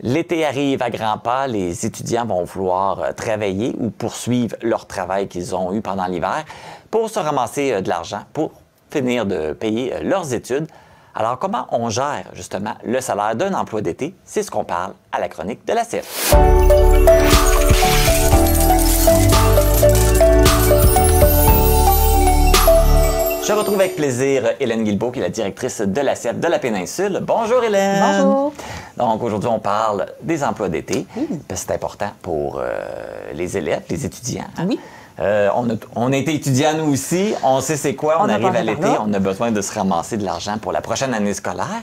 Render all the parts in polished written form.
L'été arrive à grands pas, les étudiants vont vouloir travailler ou poursuivre leur travail qu'ils ont eu pendant l'hiver pour se ramasser de l'argent pour finir de payer leurs études. Alors, comment on gère justement le salaire d'un emploi d'été? C'est ce qu'on parle à la chronique de la CEF. Je retrouve avec plaisir Hélène Guilbeault, qui est la directrice de la CEF de la péninsule. Bonjour Hélène! Bonjour! Donc aujourd'hui, on parle des emplois d'été, parce que c'est important pour les élèves, les étudiants. Oui. On a été étudiants nous aussi, on sait c'est quoi, on arrive à l'été, là. on a besoin de se ramasser de l'argent pour la prochaine année scolaire.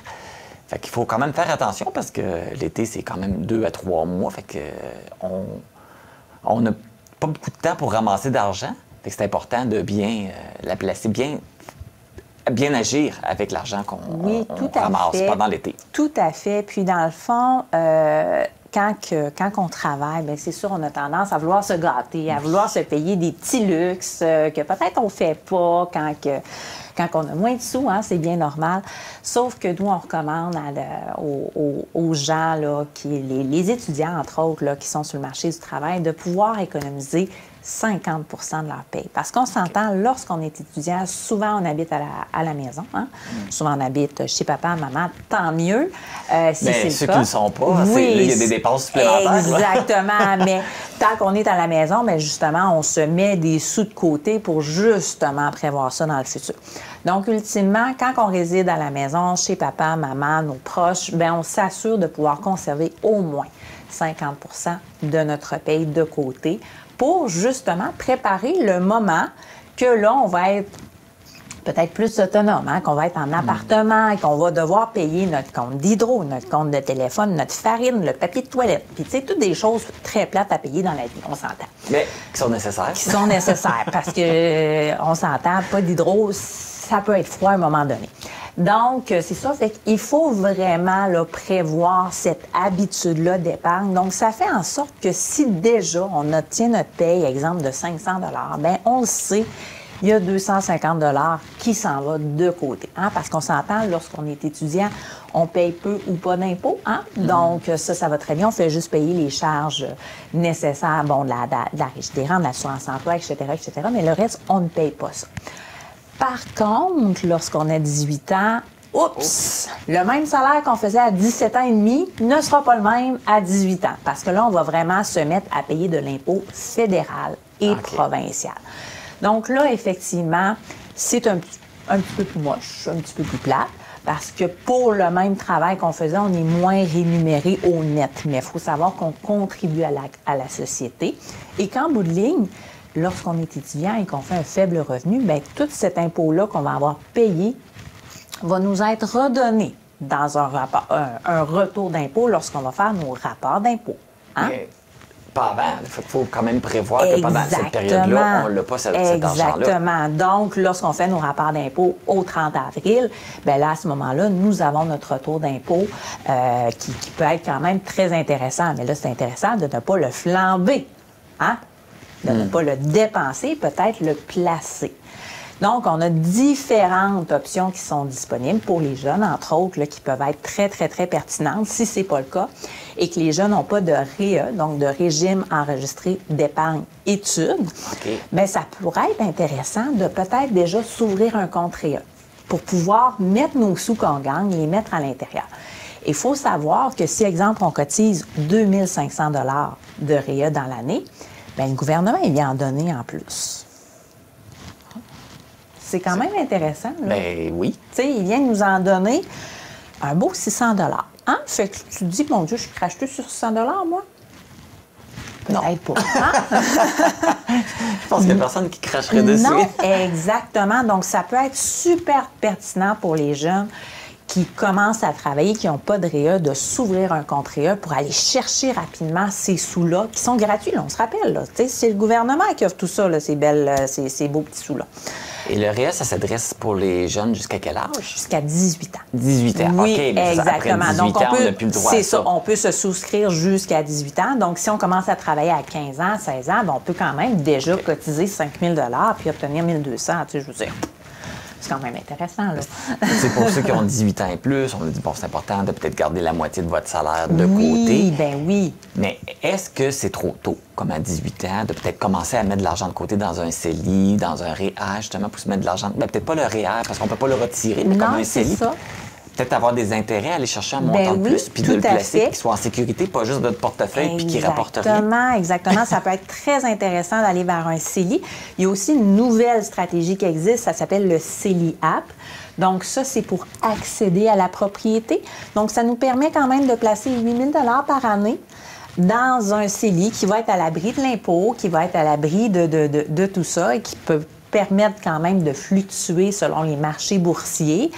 Fait qu'il faut quand même faire attention parce que l'été, c'est quand même 2 à 3 mois. Fait que on n'a pas beaucoup de temps pour ramasser d'argent. Fait que c'est important de bien la placer, bien agir avec l'argent qu'on ramasse pendant l'été. Tout à fait. Puis dans le fond, quand on travaille, bien, c'est sûr, on a tendance à vouloir se gâter, à vouloir se payer des petits luxes que peut-être on ne fait pas quand on a moins de sous, hein, c'est bien normal. Sauf que nous, on recommande aux gens, là, les étudiants, entre autres, là, qui sont sur le marché du travail, de pouvoir économiser 50 % de leur paye. Parce qu'on s'entend, lorsqu'on est étudiant, souvent on habite à la maison. Hein? Souvent on habite chez papa, maman, tant mieux. Si mais c'est ceux qui ne le sont pas, oui, il y a des dépenses supplémentaires. Exactement. Mais tant qu'on est à la maison, bien, justement, on se met des sous de côté pour justement prévoir ça dans le futur. Donc, ultimement, quand on réside à la maison, chez papa, maman, nos proches, bien, on s'assure de pouvoir conserver au moins 50 % de notre paye de côté pour justement préparer le moment que là, on va être peut-être plus autonome, hein, qu'on va être en appartement et qu'on va devoir payer notre compte d'hydro, notre compte de téléphone, notre farine, le papier de toilette. Puis, tu sais, toutes des choses très plates à payer dans la vie, on s'entend. Mais qui sont nécessaires. Qui sont nécessaires parce que on s'entend, pas d'hydro, ça peut être froid à un moment donné. Donc, c'est ça, fait qu'il faut vraiment là, prévoir cette habitude-là d'épargne. Donc, ça fait en sorte que si déjà on obtient notre paye, exemple de 500 $, bien, on le sait, il y a 250 $ qui s'en va de côté. Hein? Parce qu'on s'entend, lorsqu'on est étudiant, on paye peu ou pas d'impôts. Hein? Donc, ça va très bien. On fait juste payer les charges nécessaires, bon, de la Régie des rentes, de l'assurance emploi, etc., etc. Mais le reste, on ne paye pas ça. Par contre, lorsqu'on a 18 ans, le même salaire qu'on faisait à 17 ans et demi ne sera pas le même à 18 ans. Parce que là, on va vraiment se mettre à payer de l'impôt fédéral et provincial. Donc là, effectivement, c'est un petit peu plus moche, un petit peu plus plate, parce que pour le même travail qu'on faisait, on est moins rémunéré au net. Mais il faut savoir qu'on contribue à la société et qu'en bout de ligne, lorsqu'on est étudiant et qu'on fait un faible revenu, bien, tout cet impôt-là qu'on va avoir payé va nous être redonné dans un retour d'impôt lorsqu'on va faire nos rapports d'impôt. Hein? Mais pas avant. Il faut quand même prévoir que pendant cette période-là, on n'a pas cet argent-là. Exactement. Donc, lorsqu'on fait nos rapports d'impôt au 30 avril, bien là, à ce moment-là, nous avons notre retour d'impôt qui peut être quand même très intéressant. Mais là, c'est intéressant de ne pas le flamber. Hein? De ne pas le dépenser, peut-être le placer. Donc, on a différentes options qui sont disponibles pour les jeunes, entre autres, là, qui peuvent être très, très, très pertinentes, si ce n'est pas le cas, et que les jeunes n'ont pas de REA, donc de régime enregistré d'épargne études, bien, ça pourrait être intéressant de peut-être déjà s'ouvrir un compte REA pour pouvoir mettre nos sous qu'on gagne et les mettre à l'intérieur. Il faut savoir que si, exemple, on cotise 2 500 $ de REA dans l'année, bien, le gouvernement, il vient en donner en plus. C'est quand même intéressant. Là. Bien, oui. Tu sais, il vient nous en donner un beau 600 $. Hein? Fait que tu te dis, mon Dieu, je suis crachetée sur 600 $, moi? Peut-être pas. Hein? Je pense qu'il n'y a personne qui cracherait dessus. Non, exactement. Donc, ça peut être super pertinent pour les jeunes qui commencent à travailler, qui n'ont pas de REA, de s'ouvrir un compte REA pour aller chercher rapidement ces sous-là, qui sont gratuits, là, on se rappelle. Là, c'est le gouvernement qui offre tout ça, là, ces beaux petits sous-là. Et le REA, ça s'adresse pour les jeunes jusqu'à quel âge? Jusqu'à 18 ans. 18 ans, oui, OK. Mais exactement. Après 18 Donc, ans, on n'a plus le droit à ça. On peut se souscrire jusqu'à 18 ans. Donc, si on commence à travailler à 15 ans, 16 ans, bien, on peut quand même déjà cotiser 5 000 $ puis obtenir 1 200, tu sais, je veux dire. C'est quand même intéressant, là. C'est pour ceux qui ont 18 ans et plus, on a dit, bon, c'est important de peut-être garder la moitié de votre salaire de Oui, côté. ben oui. Mais est-ce que c'est trop tôt, comme à 18 ans, de peut-être commencer à mettre de l'argent de côté dans un CELI, dans un REER, justement, pour se mettre de l'argent? Ben, peut-être pas le REER, parce qu'on peut pas le retirer, mais comme un c'est CELI. ça. Peut-être avoir des intérêts, aller chercher un Ben montant de oui, plus, puis de tout le à placer, fait. qu'il soit en sécurité, pas juste notre portefeuille, puis qu'il rapporte rien. Exactement, exactement. Ça peut être très intéressant d'aller vers un CELI. Il y a aussi une nouvelle stratégie qui existe, ça s'appelle le CELI App. Donc ça, c'est pour accéder à la propriété. Donc ça nous permet quand même de placer 8 000 $ par année dans un CELI qui va être à l'abri de l'impôt, qui va être à l'abri de tout ça et qui peut permettre quand même de fluctuer selon les marchés boursiers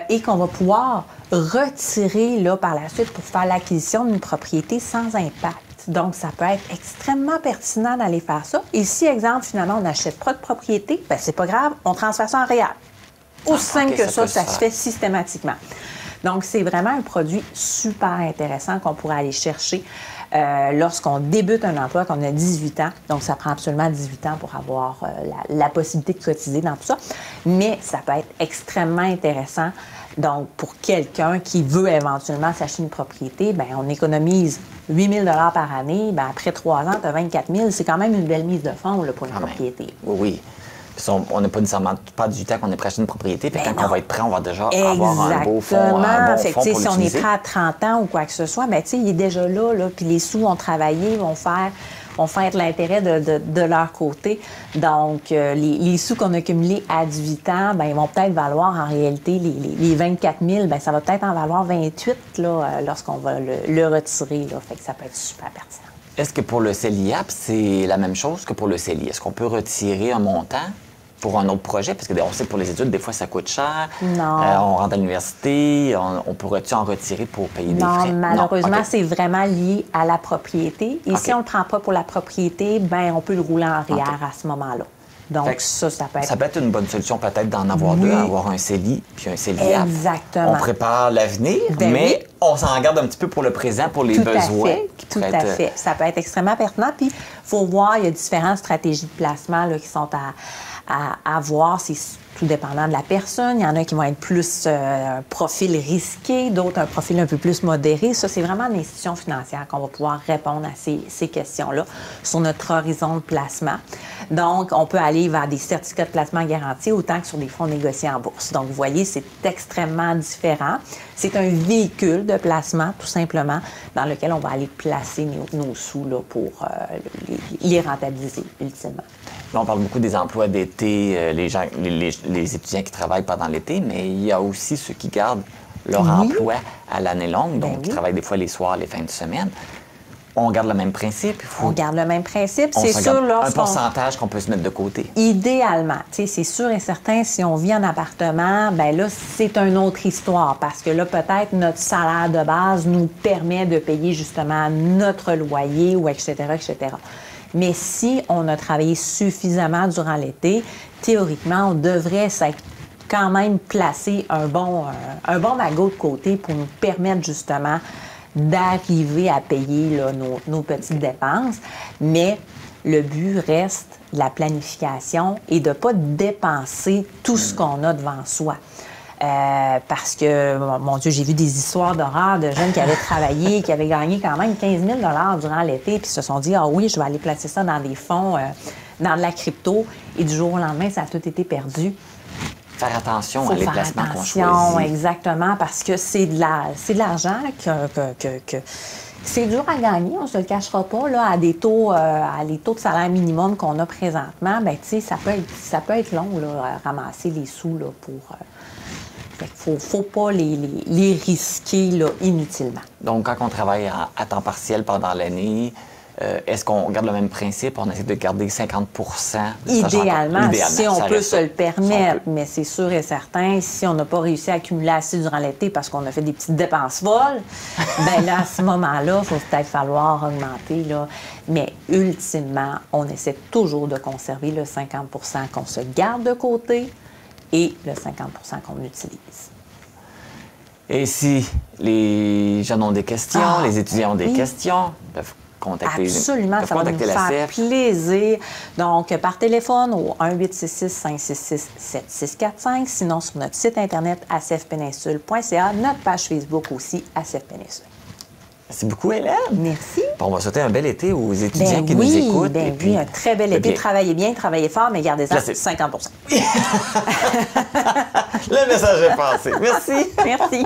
et qu'on va pouvoir retirer là, par la suite pour faire l'acquisition d'une propriété sans impact. Donc, ça peut être extrêmement pertinent d'aller faire ça. Et si, exemple, finalement, on n'achète pas de propriété, bien, c'est pas grave, on transfère ça en REER. Aussi simple que ça se fait systématiquement. Donc, c'est vraiment un produit super intéressant qu'on pourrait aller chercher lorsqu'on débute un emploi, qu'on a 18 ans. Donc, ça prend absolument 18 ans pour avoir la possibilité de cotiser dans tout ça. Mais ça peut être extrêmement intéressant. Donc, pour quelqu'un qui veut éventuellement s'acheter une propriété, bien, on économise 8 000 $ par année. Bien, après 3 ans, tu as 24 000. C'est quand même une belle mise de fonds là, pour une propriété. Oui, oui. Puis on n'a pas nécessairement pas 18 ans qu'on est prêt à acheter une propriété. Puis quand on va être prêt, on va déjà avoir un beau fonds, pour si on est l'utiliser. prêt à 30 ans ou quoi que ce soit, bien, il est déjà là, puis les sous ont travaillé, vont faire l'intérêt de leur côté. Donc, les sous qu'on a cumulés à 18 ans, bien, ils vont peut-être valoir en réalité les 24 000, bien, ça va peut-être en valoir 28 là, lorsqu'on va le retirer. Là. Fait que ça peut être super pertinent. Est-ce que pour le CELI App, c'est la même chose que pour le CELI? Est-ce qu'on peut retirer un montant pour un autre projet? Parce qu'on sait que pour les études, des fois, ça coûte cher. Non. On rentre à l'université, on pourrait-tu en retirer pour payer des frais? Non, malheureusement, OK. c'est vraiment lié à la propriété. Et si on ne le prend pas pour la propriété, bien, on peut le rouler en REER à ce moment-là. Donc, ça peut être... Ça peut être une bonne solution peut-être d'en avoir deux, avoir un CELI puis un CELI App. Exactement. On prépare l'avenir, Ben mais oui. on s'en garde un petit peu pour le présent, pour les besoins. Tout à fait. Ça peut être extrêmement pertinent. Puis, il faut voir, il y a différentes stratégies de placement là, qui sont à voir. C'est tout dépendant de la personne. Il y en a qui vont être plus un profil risqué, d'autres un profil un peu plus modéré. Ça, c'est vraiment l'institution financière qu'on va pouvoir répondre à ces questions-là sur notre horizon de placement. Donc, on peut aller vers des certificats de placement garantis autant que sur des fonds négociés en bourse. Donc, vous voyez, c'est extrêmement différent. C'est un véhicule de placement, tout simplement, dans lequel on va aller placer nos sous là, pour les rentabiliser, ultimement. Là, on parle beaucoup des emplois d'été, les étudiants qui travaillent pendant l'été, mais il y a aussi ceux qui gardent leur emploi à l'année longue, donc qui travaillent des fois les soirs, les fins de semaine. On garde le même principe. On garde le même principe. On C'est se sûr, garde un lorsqu'on... pourcentage qu'on peut se mettre de côté. Idéalement, c'est sûr et certain, si on vit en appartement, bien là, c'est une autre histoire parce que là, peut-être notre salaire de base nous permet de payer justement notre loyer ou etc., etc. Mais si on a travaillé suffisamment durant l'été, théoriquement, on devrait s'être quand même placé un bon magot de côté pour nous permettre justement d'arriver à payer là, nos petites dépenses. Mais le but reste la planification et de ne pas dépenser tout ce qu'on a devant soi. Parce que, mon Dieu, j'ai vu des histoires d'horreur de jeunes qui avaient travaillé, qui avaient gagné quand même 15 000 $ durant l'été, puis se sont dit « Ah oui, je vais aller placer ça dans des fonds, dans de la crypto. » Et du jour au lendemain, ça a tout été perdu. Faire attention à les placements qu'on choisit. Exactement, parce que c'est de l'argent que c'est dur à gagner, on ne se le cachera pas, là, à les taux de salaire minimum qu'on a présentement. Bien, tu sais, ça peut être long, là, à ramasser les sous, là, pour... Il ne faut pas les risquer, là, inutilement. Donc, quand on travaille à temps partiel pendant l'année, est-ce qu'on garde le même principe? On essaie de garder 50 Idéalement, si on peut se le permettre. Si mais c'est sûr et certain, si on n'a pas réussi à accumuler assez durant l'été parce qu'on a fait des petites dépenses folles, bien là, à ce moment-là, il faut peut-être falloir augmenter. Là. Mais ultimement, on essaie toujours de conserver le 50 qu'on se garde de côté et le 50 qu'on utilise. Et si les jeunes ont des questions, les étudiants ont des questions, peuvent contacter. Absolument, peuvent ça va nous contacter la faire CEF. plaisir. Donc, par téléphone au 1-866-566-7645, sinon sur notre site internet acfpeninsule.ca, notre page Facebook aussi, ACF Péninsule. Merci beaucoup, Hélène. Merci. Bon, on va souhaiter un bel été aux étudiants Ben qui oui, nous écoutent. ben et oui, puis, un très bel été. bien. Travaillez bien, travaillez fort, mais gardez ça Là, c'est- 50 Le message est passé. Merci. Merci.